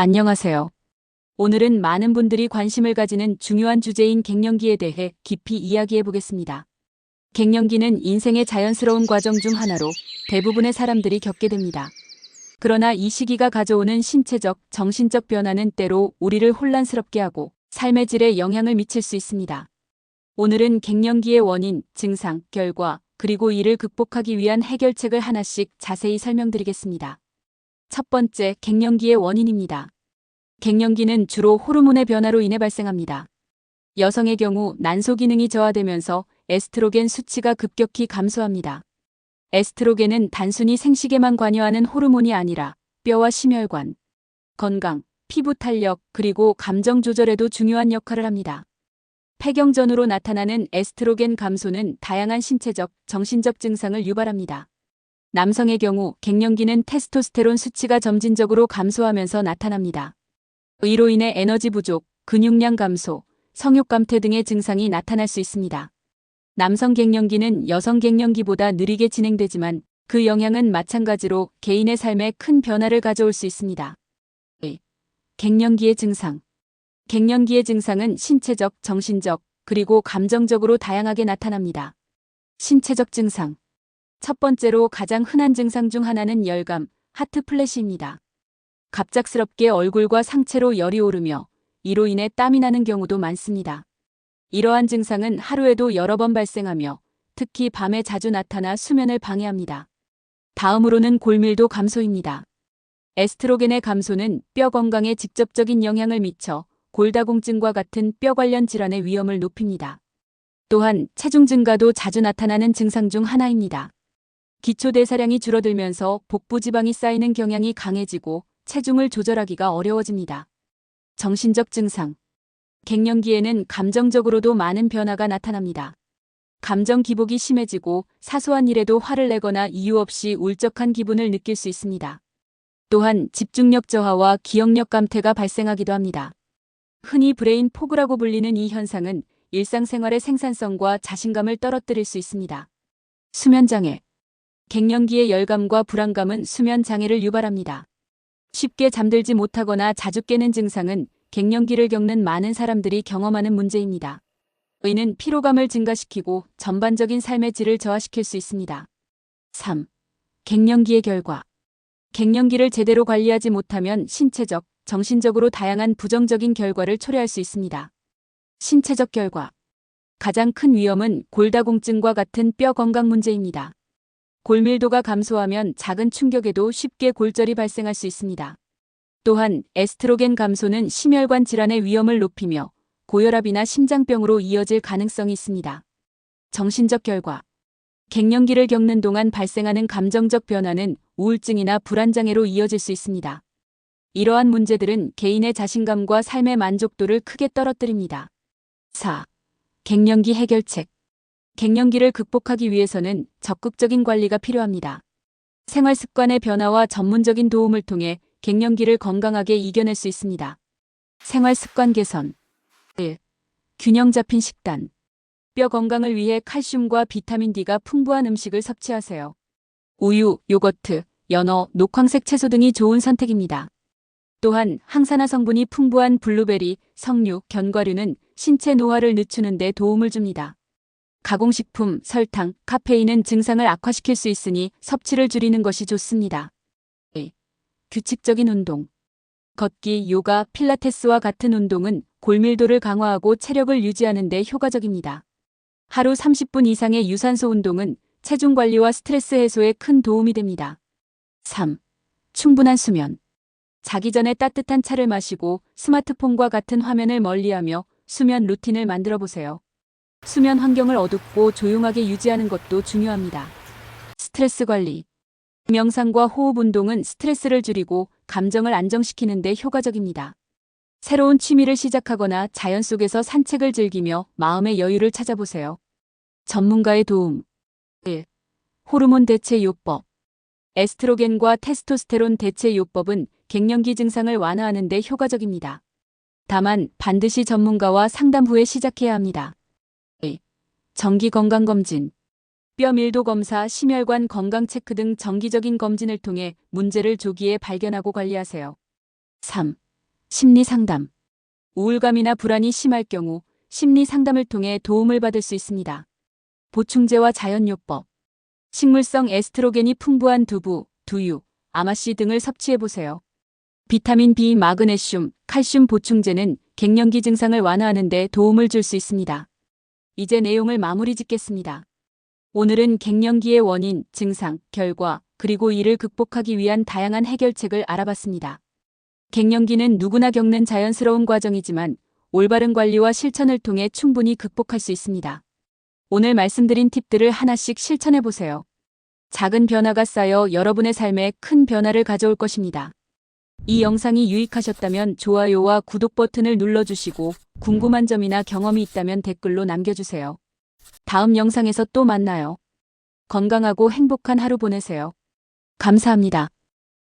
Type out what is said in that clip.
안녕하세요. 오늘은 많은 분들이 관심을 가지는 중요한 주제인 갱년기에 대해 깊이 이야기해 보겠습니다. 갱년기는 인생의 자연스러운 과정 중 하나로 대부분의 사람들이 겪게 됩니다. 그러나 이 시기가 가져오는 신체적, 정신적 변화는 때로 우리를 혼란스럽게 하고 삶의 질에 영향을 미칠 수 있습니다. 오늘은 갱년기의 원인, 증상, 결과, 그리고 이를 극복하기 위한 해결책을 하나씩 자세히 설명드리겠습니다. 첫 번째, 갱년기의 원인입니다. 갱년기는 주로 호르몬의 변화로 인해 발생합니다. 여성의 경우 난소 기능이 저하되면서 에스트로겐 수치가 급격히 감소합니다. 에스트로겐은 단순히 생식에만 관여하는 호르몬이 아니라 뼈와 심혈관, 건강, 피부 탄력, 그리고 감정 조절에도 중요한 역할을 합니다. 폐경 전후로 나타나는 에스트로겐 감소는 다양한 신체적, 정신적 증상을 유발합니다. 남성의 경우 갱년기는 테스토스테론 수치가 점진적으로 감소하면서 나타납니다. 이로 인해 에너지 부족, 근육량 감소, 성욕 감퇴 등의 증상이 나타날 수 있습니다. 남성 갱년기는 여성 갱년기보다 느리게 진행되지만 그 영향은 마찬가지로 개인의 삶에 큰 변화를 가져올 수 있습니다. 갱년기의 증상. 갱년기의 증상은 신체적, 정신적, 그리고 감정적으로 다양하게 나타납니다. 신체적 증상. 첫 번째로 가장 흔한 증상 중 하나는 열감, 하트 플래시입니다. 갑작스럽게 얼굴과 상체로 열이 오르며 이로 인해 땀이 나는 경우도 많습니다. 이러한 증상은 하루에도 여러 번 발생하며 특히 밤에 자주 나타나 수면을 방해합니다. 다음으로는 골밀도 감소입니다. 에스트로겐의 감소는 뼈 건강에 직접적인 영향을 미쳐 골다공증과 같은 뼈 관련 질환의 위험을 높입니다. 또한 체중 증가도 자주 나타나는 증상 중 하나입니다. 기초대사량이 줄어들면서 복부 지방이 쌓이는 경향이 강해지고 체중을 조절하기가 어려워집니다. 정신적 증상. 갱년기에는 감정적으로도 많은 변화가 나타납니다. 감정 기복이 심해지고 사소한 일에도 화를 내거나 이유 없이 울적한 기분을 느낄 수 있습니다. 또한 집중력 저하와 기억력 감퇴가 발생하기도 합니다. 흔히 브레인 포그라고 불리는 이 현상은 일상생활의 생산성과 자신감을 떨어뜨릴 수 있습니다. 수면장애. 갱년기의 열감과 불안감은 수면 장애를 유발합니다. 쉽게 잠들지 못하거나 자주 깨는 증상은 갱년기를 겪는 많은 사람들이 경험하는 문제입니다. 이는 피로감을 증가시키고 전반적인 삶의 질을 저하시킬 수 있습니다. 3. 갱년기의 결과. 갱년기를 제대로 관리하지 못하면 신체적, 정신적으로 다양한 부정적인 결과를 초래할 수 있습니다. 신체적 결과. 가장 큰 위험은 골다공증과 같은 뼈 건강 문제입니다. 골밀도가 감소하면 작은 충격에도 쉽게 골절이 발생할 수 있습니다. 또한 에스트로겐 감소는 심혈관 질환의 위험을 높이며 고혈압이나 심장병으로 이어질 가능성이 있습니다. 정신적 결과. 갱년기를 겪는 동안 발생하는 감정적 변화는 우울증이나 불안장애로 이어질 수 있습니다. 이러한 문제들은 개인의 자신감과 삶의 만족도를 크게 떨어뜨립니다. 4. 갱년기 해결책. 갱년기를 극복하기 위해서는 적극적인 관리가 필요합니다. 생활 습관의 변화와 전문적인 도움을 통해 갱년기를 건강하게 이겨낼 수 있습니다. 생활 습관 개선. 1. 균형 잡힌 식단. 뼈 건강을 위해 칼슘과 비타민 D가 풍부한 음식을 섭취하세요. 우유, 요거트, 연어, 녹황색 채소 등이 좋은 선택입니다. 또한 항산화 성분이 풍부한 블루베리, 석류, 견과류는 신체 노화를 늦추는 데 도움을 줍니다. 가공식품, 설탕, 카페인은 증상을 악화시킬 수 있으니 섭취를 줄이는 것이 좋습니다. 2. 규칙적인 운동. 걷기, 요가, 필라테스와 같은 운동은 골밀도를 강화하고 체력을 유지하는 데 효과적입니다. 하루 30분 이상의 유산소 운동은 체중 관리와 스트레스 해소에 큰 도움이 됩니다. 3. 충분한 수면. 자기 전에 따뜻한 차를 마시고 스마트폰과 같은 화면을 멀리하며 수면 루틴을 만들어 보세요. 수면 환경을 어둡고 조용하게 유지하는 것도 중요합니다. 스트레스 관리. 명상과 호흡 운동은 스트레스를 줄이고 감정을 안정시키는 데 효과적입니다. 새로운 취미를 시작하거나 자연 속에서 산책을 즐기며 마음의 여유를 찾아보세요. 전문가의 도움. 1. 호르몬 대체 요법. 에스트로겐과 테스토스테론 대체 요법은 갱년기 증상을 완화하는 데 효과적입니다. 다만 반드시 전문가와 상담 후에 시작해야 합니다. 2. 정기 건강검진. 뼈 밀도 검사, 심혈관 건강 체크 등 정기적인 검진을 통해 문제를 조기에 발견하고 관리하세요. 3. 심리 상담. 우울감이나 불안이 심할 경우 심리 상담을 통해 도움을 받을 수 있습니다. 보충제와 자연요법. 식물성 에스트로겐이 풍부한 두부, 두유, 아마씨 등을 섭취해보세요. 비타민 B, 마그네슘, 칼슘 보충제는 갱년기 증상을 완화하는 데 도움을 줄 수 있습니다. 이제 내용을 마무리 짓겠습니다. 오늘은 갱년기의 원인, 증상, 결과, 그리고 이를 극복하기 위한 다양한 해결책을 알아봤습니다. 갱년기는 누구나 겪는 자연스러운 과정이지만 올바른 관리와 실천을 통해 충분히 극복할 수 있습니다. 오늘 말씀드린 팁들을 하나씩 실천해보세요. 작은 변화가 쌓여 여러분의 삶에 큰 변화를 가져올 것입니다. 이 영상이 유익하셨다면 좋아요와 구독 버튼을 눌러주시고 궁금한 점이나 경험이 있다면 댓글로 남겨주세요. 다음 영상에서 또 만나요. 건강하고 행복한 하루 보내세요. 감사합니다.